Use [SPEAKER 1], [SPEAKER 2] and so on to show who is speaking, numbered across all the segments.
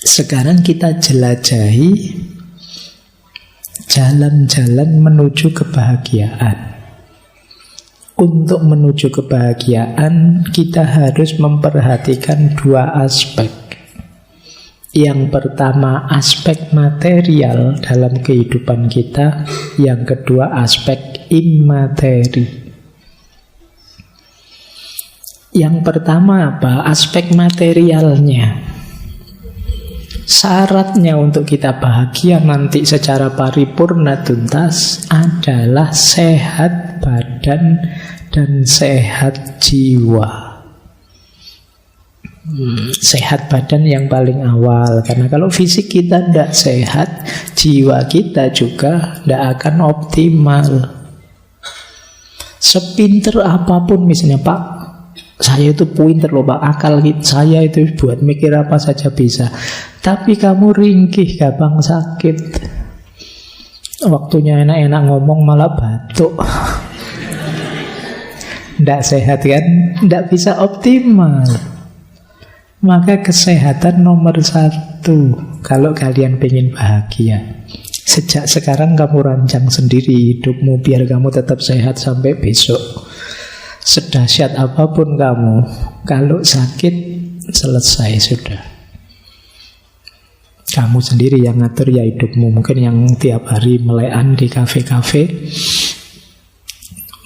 [SPEAKER 1] Sekarang kita jelajahi jalan-jalan menuju kebahagiaan. Untuk menuju kebahagiaan, kita harus memperhatikan dua aspek. Yang pertama, aspek material dalam kehidupan kita. Yang kedua, aspek immateri. Yang pertama apa? Aspek materialnya. Syaratnya untuk kita bahagia nanti secara paripurna tuntas adalah sehat badan dan sehat jiwa. Sehat badan yang paling awal, karena kalau fisik kita tidak sehat, jiwa kita juga tidak akan optimal. Sepinter apapun misalnya, Pak, saya itu pinter loh Pak, akal saya itu buat mikir apa saja bisa, tapi kamu ringkih, gampang sakit, waktunya enak-enak ngomong malah batuk. Tidak sehat kan? Tidak bisa optimal. Maka kesehatan nomor satu kalau kalian pengen bahagia. Sejak sekarang kamu rancang sendiri hidupmu biar kamu tetap sehat sampai besok. Sedahsyat apapun kamu, kalau sakit selesai sudah. Kamu sendiri yang ngatur ya hidupmu. Mungkin yang tiap hari melekan di kafe-kafe,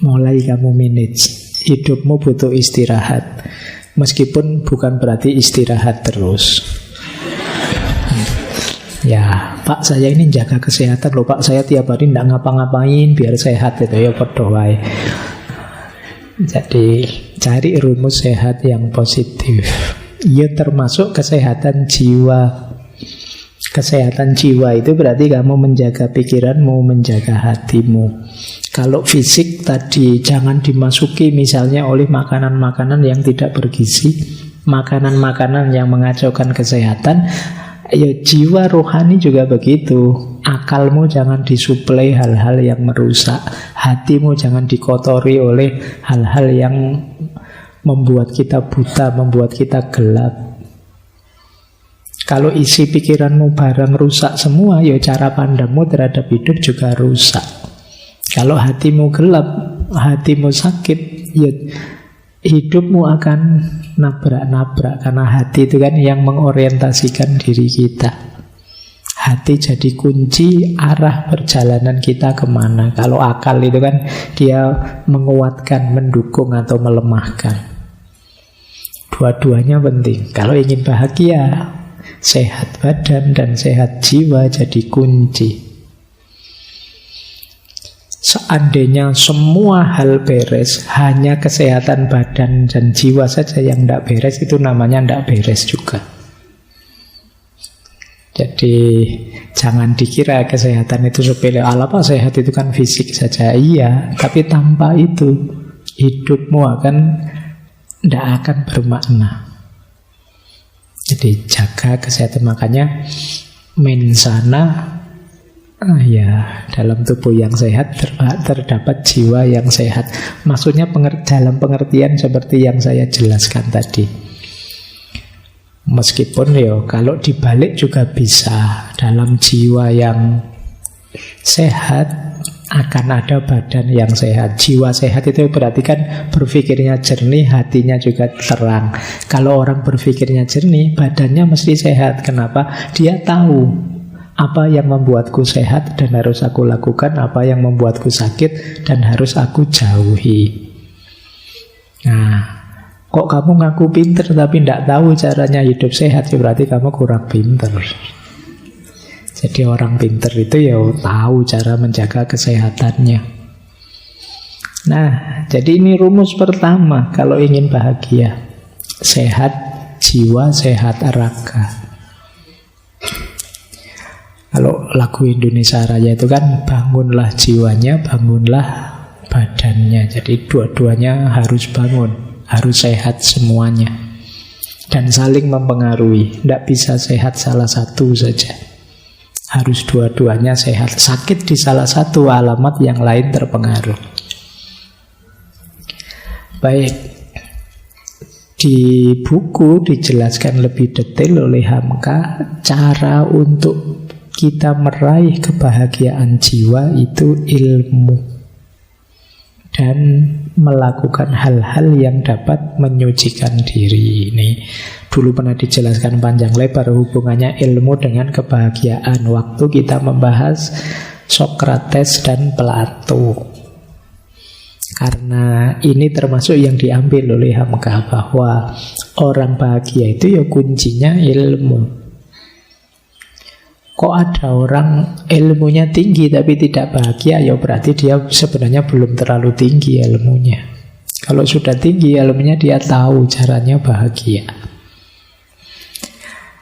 [SPEAKER 1] mulai kamu manage. Hidupmu butuh istirahat. Meskipun bukan berarti istirahat terus. Ya, Pak, saya ini jaga kesehatan loh Pak, saya tiap hari tidak ngapa-ngapain biar sehat itu ya berdoa. Jadi cari rumus sehat yang positif. Ya termasuk kesehatan jiwa. Kesehatan jiwa itu berarti kamu menjaga pikiranmu, menjaga hatimu. Kalau fisik tadi jangan dimasuki misalnya oleh makanan-makanan yang tidak bergizi, makanan-makanan yang mengacaukan kesehatan. Ya jiwa rohani juga begitu. Akalmu jangan disuplai hal-hal yang merusak. Hatimu jangan dikotori oleh hal-hal yang membuat kita buta, membuat kita gelap. Kalau isi pikiranmu barang rusak semua, ya cara pandangmu terhadap hidup juga rusak. Kalau hatimu gelap, hatimu sakit, ya hidupmu akan nabrak-nabrak. Karena hati itu kan yang mengorientasikan diri kita. Hati jadi kunci arah perjalanan kita kemana. Kalau akal itu kan dia menguatkan, mendukung atau melemahkan. Dua-duanya penting. Kalau ingin bahagia, sehat badan dan sehat jiwa jadi kunci. Seandainya semua hal beres, hanya kesehatan badan dan jiwa saja yang tidak beres, itu namanya tidak beres juga. Jadi jangan dikira kesehatan itu sepele. Apa sehat itu kan fisik saja. Iya, tapi tanpa itu hidupmu tidak akan bermakna. Jadi jaga kesehatan. Makanya mensana, ya dalam tubuh yang sehat terdapat jiwa yang sehat. Maksudnya dalam pengertian seperti yang saya jelaskan tadi. Meskipun ya kalau dibalik juga bisa. Dalam jiwa yang sehat akan ada badan yang sehat. Jiwa sehat itu berarti kan berpikirnya jernih, hatinya juga terang. Kalau orang berpikirnya jernih, badannya mesti sehat. Kenapa? Dia tahu apa yang membuatku sehat dan harus aku lakukan, apa yang membuatku sakit dan harus aku jauhi. Nah, kok kamu ngaku pinter tapi tidak tahu caranya hidup sehat, berarti kamu kurang pinter. Jadi orang pinter itu ya tahu cara menjaga kesehatannya. Nah, jadi ini rumus pertama kalau ingin bahagia. Sehat jiwa, sehat raga. Kalau lagu Indonesia Raya itu kan bangunlah jiwanya, bangunlah badannya. Jadi dua-duanya harus bangun, harus sehat semuanya. Dan saling mempengaruhi. Tidak bisa sehat salah satu saja. Harus dua-duanya sehat. Sakit di salah satu, alamat yang lain terpengaruh. Baik. Di buku dijelaskan lebih detail oleh Hamka, cara untuk kita meraih kebahagiaan jiwa itu ilmu dan melakukan hal-hal yang dapat menyucikan diri. Ini dulu pernah dijelaskan panjang lebar hubungannya ilmu dengan kebahagiaan waktu kita membahas Sokrates dan Plato. Karena ini termasuk yang diambil oleh Hamka, bahwa orang bahagia itu ya kuncinya ilmu. Kok ada orang ilmunya tinggi tapi tidak bahagia, ya berarti dia sebenarnya belum terlalu tinggi ilmunya. Kalau sudah tinggi ilmunya, dia tahu caranya bahagia.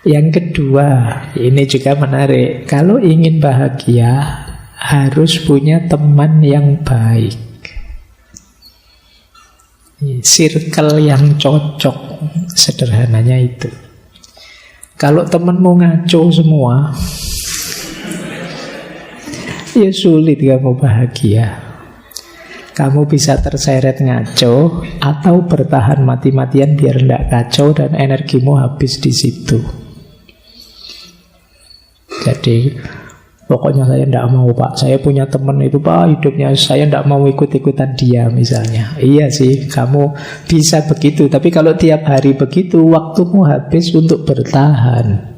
[SPEAKER 1] Yang kedua, ini juga menarik. Kalau ingin bahagia, harus punya teman yang baik. Circle yang cocok, sederhananya itu. Kalau temenmu ngaco semua, ya sulit kamu bahagia. Kamu bisa terseret ngaco atau bertahan mati-matian biar tidak kacau dan energimu habis di situ. Jadi pokoknya saya tidak mau Pak, saya punya teman itu Pak, hidupnya saya tidak mau ikut-ikutan dia misalnya. Iya sih, kamu bisa begitu. Tapi kalau tiap hari begitu, waktumu habis untuk bertahan.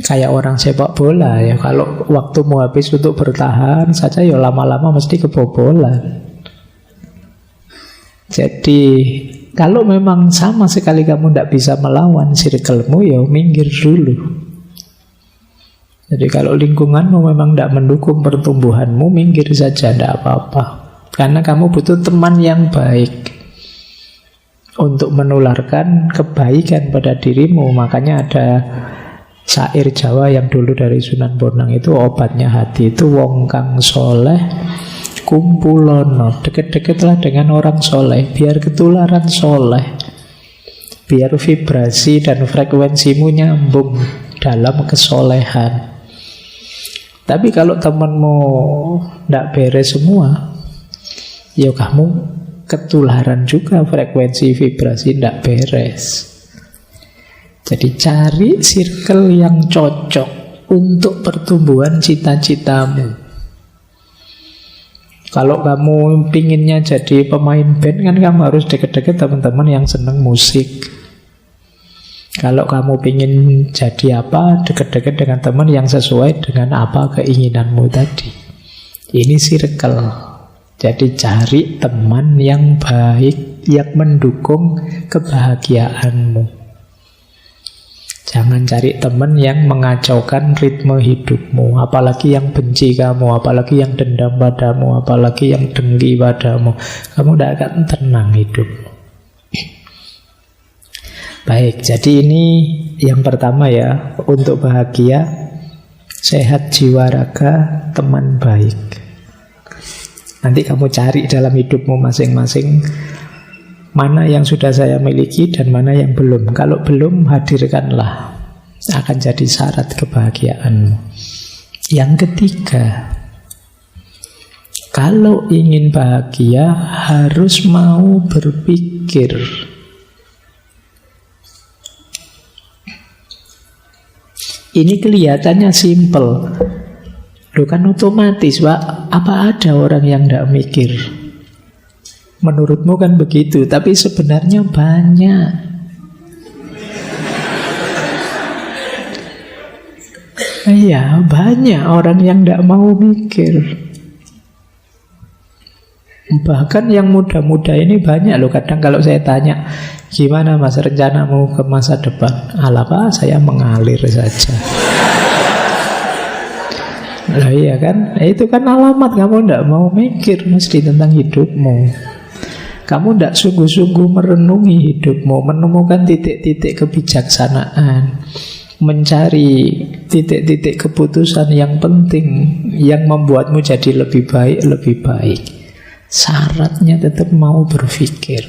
[SPEAKER 1] Kayak orang sepak bola ya, kalau waktumu habis untuk bertahan saja, ya lama-lama mesti kebobolan. Jadi kalau memang sama sekali kamu tidak bisa melawan circlemu, ya minggir dulu. Jadi kalau lingkunganmu memang tidak mendukung pertumbuhanmu, minggir saja, tidak apa-apa. Karena kamu butuh teman yang baik untuk menularkan kebaikan pada dirimu. Makanya ada syair Jawa yang dulu dari Sunan Bonang itu, obatnya hati itu wong kang soleh kumpulono. Deket-deketlah dengan orang soleh, biar ketularan soleh, biar vibrasi dan frekuensimu nyambung dalam kesolehan. Tapi kalau temanmu tidak beres semua, ya kamu ketularan juga, frekuensi vibrasi tidak beres. Jadi cari circle yang cocok untuk pertumbuhan cita-citamu. Kalau kamu pinginnya jadi pemain band, kan kamu harus deket-deket teman-teman yang seneng musik. Kalau kamu ingin jadi apa, dekat-dekat dengan teman yang sesuai dengan apa keinginanmu tadi. Ini circle. Jadi cari teman yang baik, yang mendukung kebahagiaanmu. Jangan cari teman yang mengacaukan ritme hidupmu, apalagi yang benci kamu, apalagi yang dendam padamu, apalagi yang dengki padamu. Kamu tidak akan tenang hidupmu. Baik, jadi ini yang pertama ya, untuk bahagia, sehat jiwa raga, teman baik. Nanti kamu cari dalam hidupmu masing-masing mana yang sudah saya miliki dan mana yang belum. Kalau belum, hadirkanlah, akan jadi syarat kebahagiaanmu. Yang ketiga, kalau ingin bahagia harus mau berpikir. Ini kelihatannya simple. Loh kan otomatis Pak, apa ada orang yang tidak mikir? Menurutmu kan begitu, tapi sebenarnya banyak. Iya, banyak orang yang tidak mau mikir. Bahkan yang muda-muda ini banyak loh. Kadang kalau saya tanya, gimana mas rencanamu ke masa depan? Alah Pak, saya mengalir saja. Nah iya kan, itu kan alamat kamu tidak mau mikir mesti tentang hidupmu. Kamu tidak sungguh-sungguh merenungi hidupmu, menemukan titik-titik kebijaksanaan, mencari titik-titik keputusan yang penting, yang membuatmu jadi lebih baik, lebih baik. Syaratnya tetap mau berpikir.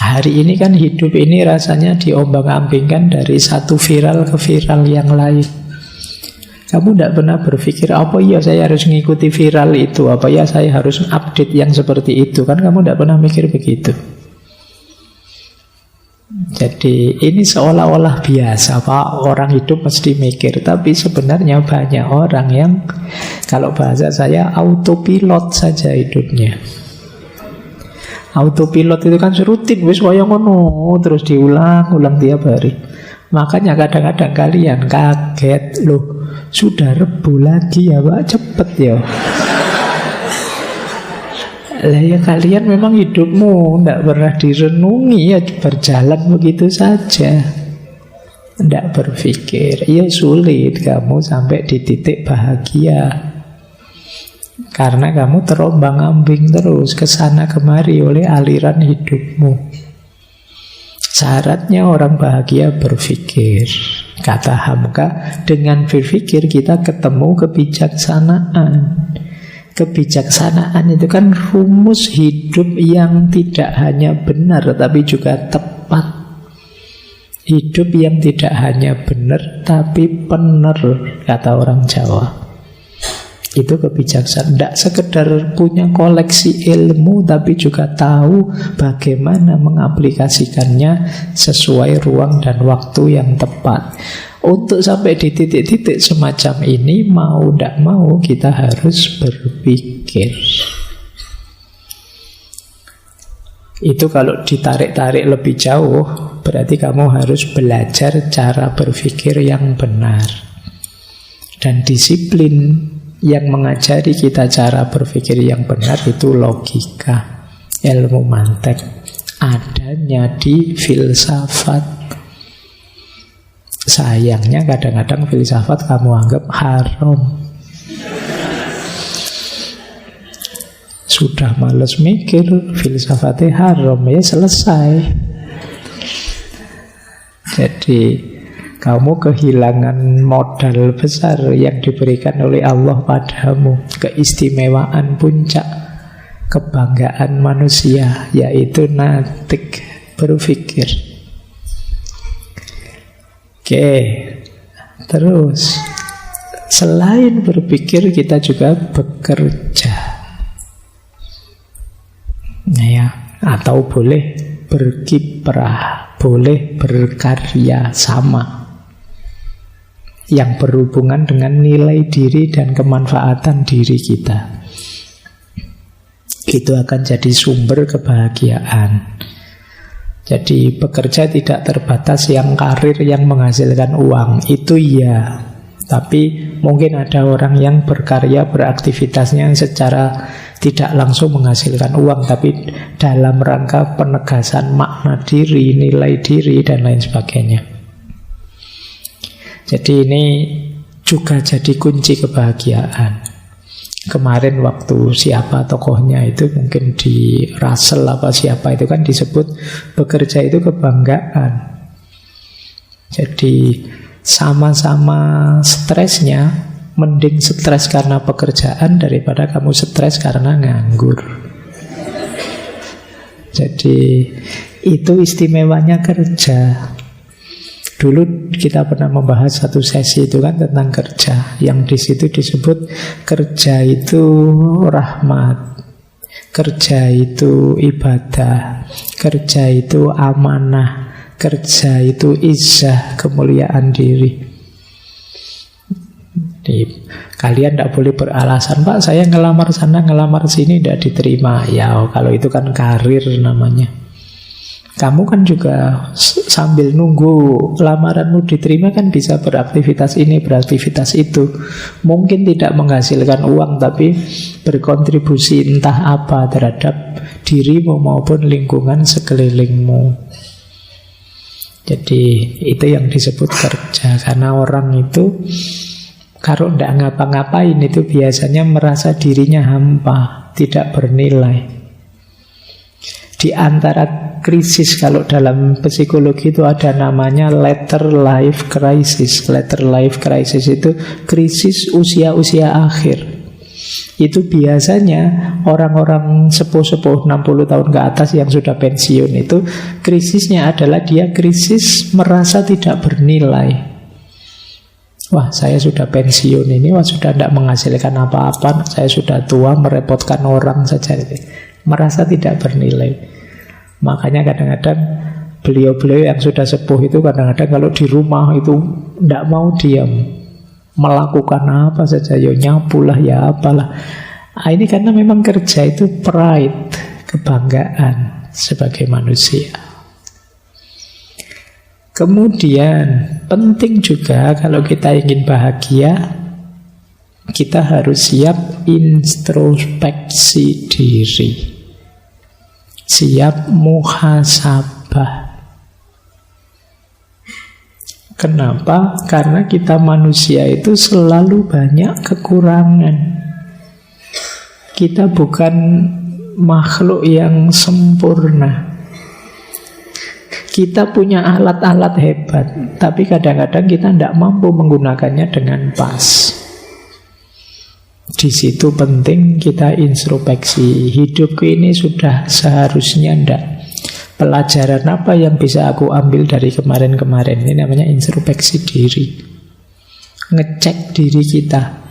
[SPEAKER 1] Hari ini kan hidup ini rasanya diombang-ambingkan dari satu viral ke viral yang lain. Kamu tidak pernah berpikir, apa ya saya harus mengikuti viral itu, apa ya saya harus update yang seperti itu. Kan kamu tidak pernah mikir begitu. Jadi ini seolah-olah biasa, Pak, orang hidup mesti mikir. Tapi sebenarnya banyak orang yang, kalau bahasa saya, autopilot saja hidupnya. Autopilot itu kan rutin, wis kaya ngono, terus diulang-ulang tiap hari. Makanya kadang-kadang kalian kaget, loh sudah Rebu lagi ya Pak, cepet ya. Lah ya kalian memang hidupmu tidak pernah direnungi, ya berjalan begitu saja, tidak berpikir. Ya sulit kamu sampai di titik bahagia, karena kamu terombang-ambing terus kesana kemari oleh aliran hidupmu. Syaratnya orang bahagia berpikir. Kata Hamka, dengan berpikir kita ketemu kebijaksanaan. Kebijaksanaan itu kan rumus hidup yang tidak hanya benar tapi juga tepat. Hidup yang tidak hanya benar tapi benar, kata orang Jawa. Itu kebijaksanaan. Tidak sekedar punya koleksi ilmu tapi juga tahu bagaimana mengaplikasikannya sesuai ruang dan waktu yang tepat. Untuk sampai di titik-titik semacam ini, mau tidak mau kita harus berpikir. Itu kalau ditarik-tarik lebih jauh, berarti kamu harus belajar cara berpikir yang benar. Dan disiplin yang mengajari kita cara berpikir yang benar itu logika, ilmu mantek, adanya di filsafat. Sayangnya kadang-kadang filsafat kamu anggap haram. Sudah males mikir, filsafatnya haram, ya selesai. Jadi kamu kehilangan modal besar yang diberikan oleh Allah padamu, keistimewaan puncak kebanggaan manusia, yaitu natik, berpikir. Oke, terus selain berpikir kita juga bekerja, ya, atau boleh berkiprah, boleh berkarya sama, yang berhubungan dengan nilai diri dan kemanfaatan diri kita. Itu akan jadi sumber kebahagiaan. Jadi bekerja tidak terbatas yang karir yang menghasilkan uang, itu ya. Tapi mungkin ada orang yang berkarya, beraktivitasnya secara tidak langsung menghasilkan uang, tapi dalam rangka penegasan makna diri, nilai diri, dan lain sebagainya. Jadi ini juga jadi kunci kebahagiaan. Kemarin waktu siapa tokohnya itu, mungkin di Russell apa siapa itu kan disebut bekerja itu kebanggaan. Jadi sama-sama stresnya, mending stres karena pekerjaan daripada kamu stres karena nganggur. Jadi itu istimewanya kerja. Dulu kita pernah membahas satu sesi itu kan tentang kerja, yang di situ disebut kerja itu rahmat, kerja itu ibadah, kerja itu amanah, kerja itu izzah, kemuliaan diri. Jadi, kalian tidak boleh beralasan, Pak saya ngelamar sana ngelamar sini tidak diterima. Ya kalau itu kan karir namanya. Kamu kan juga sambil nunggu lamaranmu diterima kan bisa beraktivitas ini, beraktivitas itu. Mungkin tidak menghasilkan uang, tapi berkontribusi entah apa terhadap dirimu maupun lingkungan sekelilingmu. Jadi itu yang disebut kerja. Karena orang itu kalau tidak ngapa-ngapain itu biasanya merasa dirinya hampa, tidak bernilai. Di antara krisis, kalau dalam psikologi itu ada namanya later life crisis. Later life crisis itu krisis usia-usia akhir. Itu biasanya orang-orang sepuh-sepuh 60 tahun ke atas yang sudah pensiun itu krisisnya adalah dia krisis merasa tidak bernilai. Wah, saya sudah pensiun ini, wah sudah tidak menghasilkan apa-apa, saya sudah tua, merepotkan orang saja. Merasa tidak bernilai. Makanya kadang-kadang beliau-beliau yang sudah sepuh itu kadang-kadang kalau di rumah itu tidak mau diam, melakukan apa saja, ya nyapulah, ya apalah. Ini karena memang kerja itu pride, kebanggaan sebagai manusia. Kemudian penting juga kalau kita ingin bahagia, kita harus siap introspeksi diri, siap muhasabah. Kenapa? Karena kita manusia itu selalu banyak kekurangan. Kita bukan makhluk yang sempurna. Kita punya alat-alat hebat, tapi kadang-kadang kita tidak mampu menggunakannya dengan pas. Di situ penting kita introspeksi. Hidupku ini sudah seharusnya ndak. Pelajaran apa yang bisa aku ambil dari kemarin-kemarin? Ini namanya introspeksi diri. Ngecek diri kita.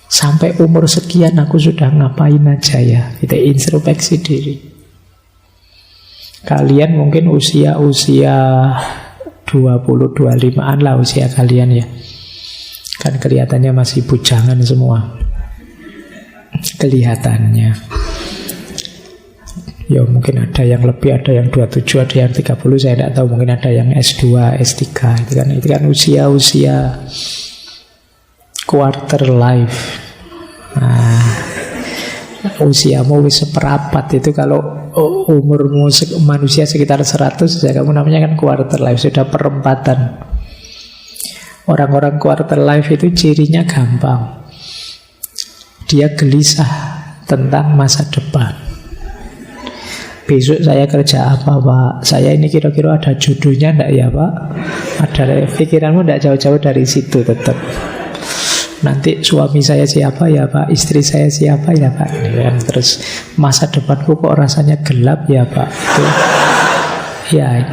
[SPEAKER 1] Sampai umur sekian aku sudah ngapain aja ya? Kita introspeksi diri. Kalian mungkin usia-usia 20-25an lah usia kalian ya. Kan kelihatannya masih bujangan semua. Kelihatannya. Ya mungkin ada yang lebih, ada yang 27, ada yang 30, saya tidak tahu. Mungkin ada yang S2, S3. Itu kan usia-usia quarter life. Nah, usiamu wis seperapat itu kalau umurmu manusia sekitar 100 ya kamu namanya kan quarter life, sudah perempatan. Orang-orang quarter life itu cirinya gampang. Dia gelisah tentang masa depan. Besok saya kerja apa, Pak? Saya ini kira-kira ada jodohnya enggak ya, Pak? Ada, pikiranmu enggak jauh-jauh dari situ tetap. Nanti suami saya siapa ya Pak, istri saya siapa ya Pak, terus masa depanku kok rasanya gelap ya Pak.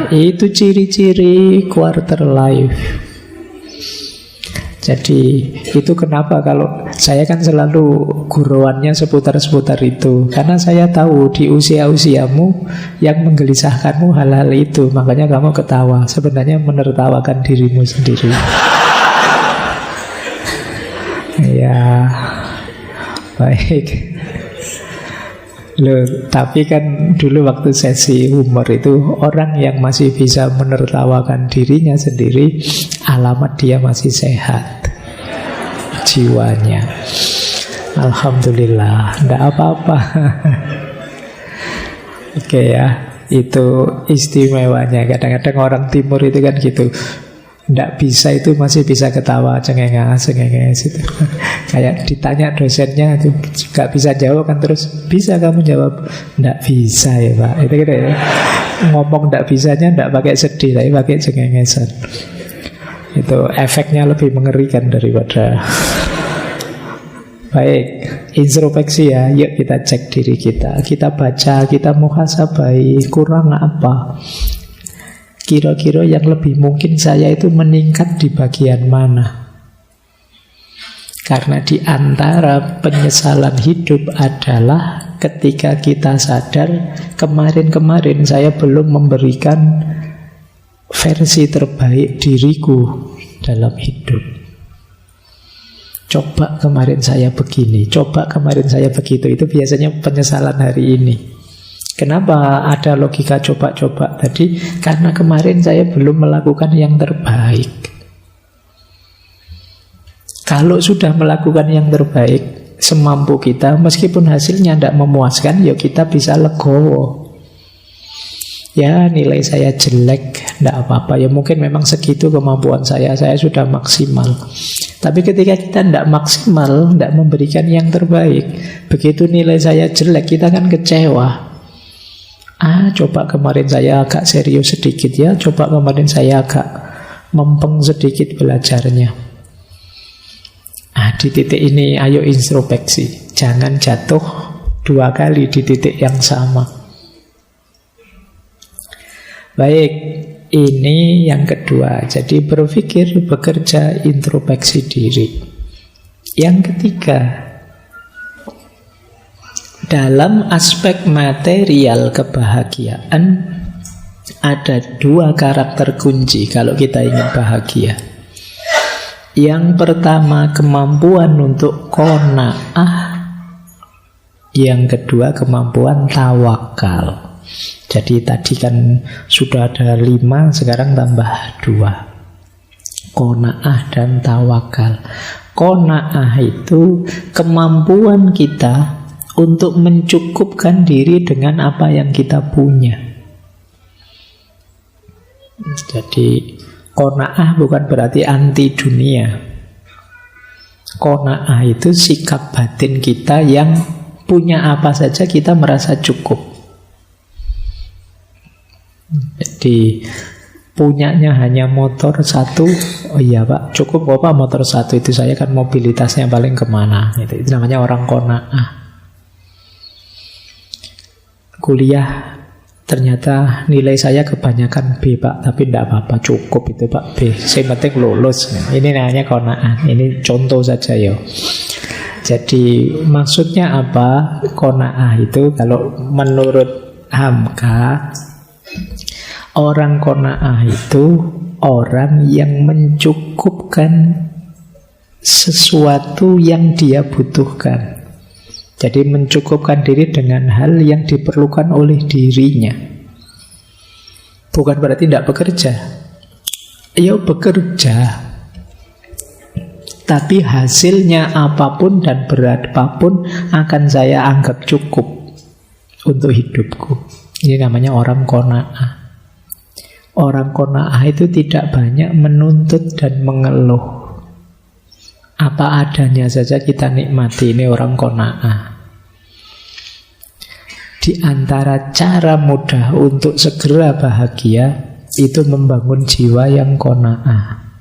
[SPEAKER 1] Itu ciri-ciri quarter life. Jadi itu kenapa kalau saya kan selalu guruannya seputar-seputar itu, karena saya tahu di usia-usiamu yang menggelisahkanmu hal-hal itu. Makanya kamu ketawa, sebenarnya menertawakan dirimu sendiri. Ya, baik. Loh, tapi kan dulu waktu sesi humor itu orang yang masih bisa menertawakan dirinya sendiri, alamat dia masih sehat jiwanya. Alhamdulillah, enggak apa-apa. Oke ya, itu istimewanya. Kadang-kadang orang timur itu kan gitu. Nggak bisa itu masih bisa ketawa cengenges itu. Kayak ditanya dosennya itu nggak bisa jawab kan, terus bisa kamu jawab nggak bisa ya Pak, itu gitu ya. Ngomong nggak bisanya nggak pakai sedih tapi pakai cengengesan. Itu efeknya lebih mengerikan daripada. Baik, introspeksi ya. Yuk kita cek diri kita. Kita baca, kita muhasabai kurang apa. Kira-kira yang lebih mungkin saya itu meningkat di bagian mana? Karena di antara penyesalan hidup adalah ketika kita sadar kemarin-kemarin saya belum memberikan versi terbaik diriku dalam hidup. Coba kemarin saya begini, coba kemarin saya begitu. Itu biasanya penyesalan hari ini. Kenapa ada logika coba-coba tadi? Karena kemarin saya belum melakukan yang terbaik. Kalau sudah melakukan yang terbaik semampu kita, meskipun hasilnya tidak memuaskan, ya kita bisa legowo. Ya nilai saya jelek, tidak apa-apa. Ya mungkin memang segitu kemampuan saya sudah maksimal. Tapi ketika kita tidak maksimal, tidak memberikan yang terbaik, begitu nilai saya jelek, kita kan kecewa. Coba kemarin saya agak serius sedikit ya, coba kemarin saya agak mempeng sedikit belajarnya. Di titik ini ayo introspeksi. Jangan jatuh 2 kali di titik yang sama. Baik, Ini yang kedua. Jadi berpikir, bekerja, introspeksi diri. Yang ketiga, dalam aspek material kebahagiaan ada dua karakter kunci kalau kita ingin bahagia. Yang pertama, kemampuan untuk qanaah. Yang kedua, kemampuan tawakal. Jadi tadi kan sudah ada 5, sekarang tambah 2. Qanaah dan tawakal. Qanaah itu kemampuan kita untuk mencukupkan diri dengan apa yang kita punya. Jadi qanaah bukan berarti anti dunia. Qanaah itu sikap batin kita yang punya apa saja kita merasa cukup. Jadi punyanya hanya motor 1, oh iya Pak, cukup Pak motor 1 itu, saya kan mobilitasnya paling kemana. Itu namanya orang qanaah. Kuliah ternyata nilai saya kebanyakan B Pak, tapi tidak apa-apa, cukup itu Pak B, saya penting lulus. Ini namanya qanaah. Ini contoh saja ya. Jadi maksudnya apa? Qanaah itu kalau menurut Hamka, orang qanaah itu orang yang mencukupkan sesuatu yang dia butuhkan. Jadi mencukupkan diri dengan hal yang diperlukan oleh dirinya. Bukan berarti tidak bekerja. Ya bekerja, tapi hasilnya apapun dan berapapun akan saya anggap cukup untuk hidupku. Ini namanya orang qanaah. Orang qanaah itu tidak banyak menuntut dan mengeluh. Apa adanya saja kita nikmati. Ini orang qanaah. Di antara cara mudah untuk segera bahagia itu membangun jiwa yang qanaah.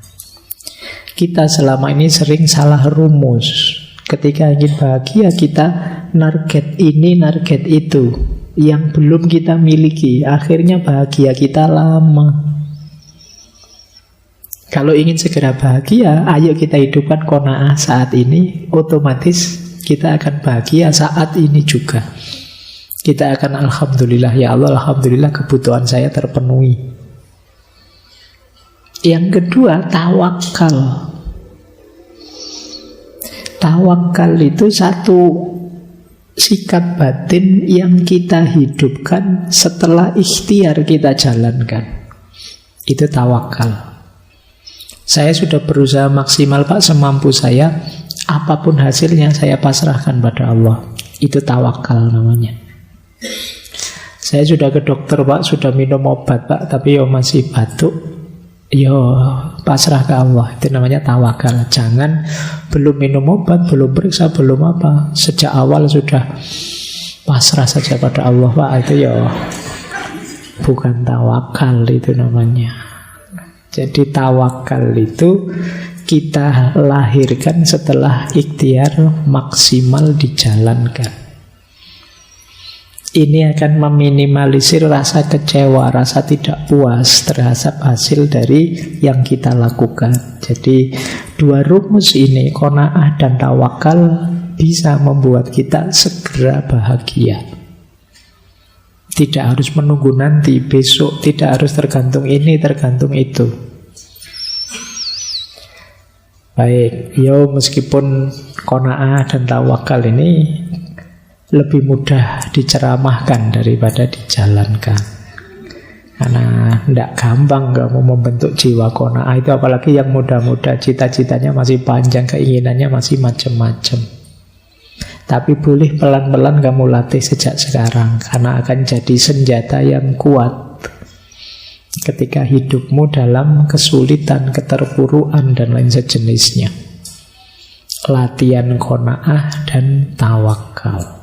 [SPEAKER 1] Kita selama ini sering salah rumus. Ketika ingin bahagia kita target ini, target itu yang belum kita miliki. Akhirnya bahagia kita lama. Kalau ingin segera bahagia, ayo kita hidupkan qanaah saat ini. Otomatis kita akan bahagia saat ini juga. Kita akan alhamdulillah, ya Allah, alhamdulillah kebutuhan saya terpenuhi. Yang kedua, tawakal. Tawakal itu satu sikap batin yang kita hidupkan setelah ikhtiar kita jalankan. Itu tawakal. Saya sudah berusaha maksimal Pak, semampu saya. Apapun hasilnya saya pasrahkan pada Allah. Itu tawakal namanya. Saya sudah ke dokter Pak, sudah minum obat Pak, tapi masih batuk. Pasrah ke Allah. Itu namanya tawakal. Jangan belum minum obat, belum periksa, belum apa, sejak awal sudah pasrah saja pada Allah Pak. Itu bukan tawakal, itu namanya. Jadi tawakal itu kita lahirkan setelah ikhtiar maksimal dijalankan. Ini akan meminimalisir rasa kecewa, rasa tidak puas terhadap hasil dari yang kita lakukan. Jadi dua rumus ini, qanaah dan tawakal, bisa membuat kita segera bahagia. Tidak harus menunggu nanti, besok, tidak harus tergantung ini, tergantung itu. Baik, meskipun qanaah dan tawakal ini lebih mudah diceramahkan daripada dijalankan. Karena tidak gampang kamu membentuk jiwa qanaah itu, apalagi yang muda-muda, cita-citanya masih panjang, keinginannya masih macam-macam. Tapi boleh pelan-pelan kamu latih sejak sekarang, karena akan jadi senjata yang kuat ketika hidupmu dalam kesulitan, keterpurukan, dan lain sejenisnya. Latihan qanaah dan tawakal.